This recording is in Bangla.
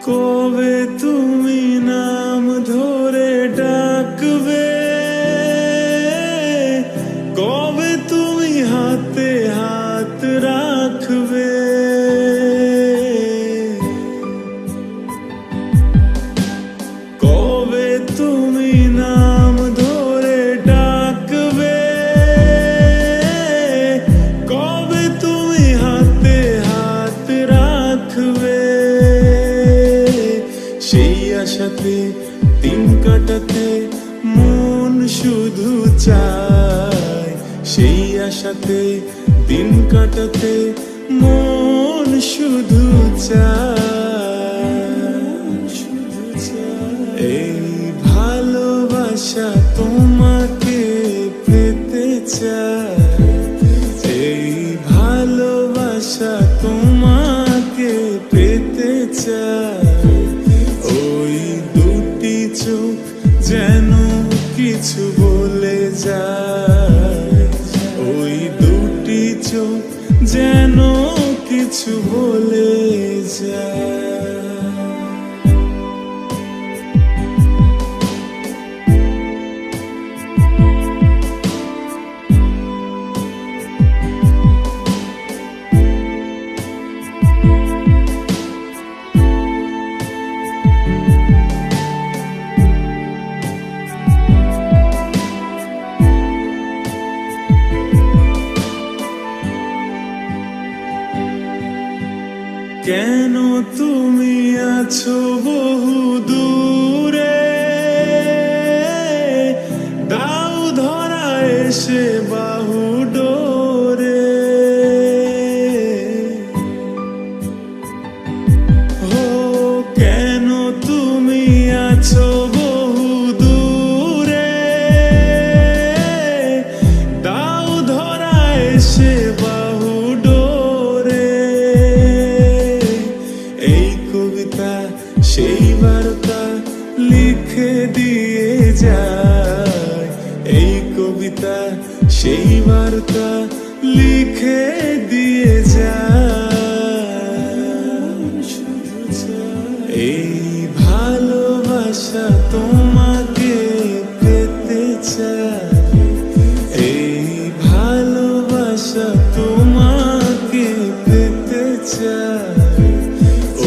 কবে তুমি নাম ধরে ডাকবে, কবে তুমি হাতে হাত রাখবে, কবে তুমি নাম ধরে ডাকবে, কবে তুমি হাতে হাত রাখবে। সেই আশাতে দিন কাটাতে মন শুধু চায়, সেই আশাতে দিন কাটাতে মন শুধু চায়। এই ভালোবাসা তোমাকে পেতে চায়, এই ভালোবাসা তোমাকে পেতে চায়। ওই দুটি চোখ যেন কিছু বলে যায়, ওই দুটি চোখ যেন কিছু বলে যায়। কেন তুমি আছো বহু দূরে, দাও ধরা এসে বাহু ডোরে। ও কেন তুমি আছো বহু দূরে, দাও ধরা এসে বাহু ডোরে। এই কবিতা সেই বার্তা লিখে দিয়ে যায়, এই কবিতা সেই বার্তা লিখে দিয়ে যায়। এই ভালোবাসা তোমার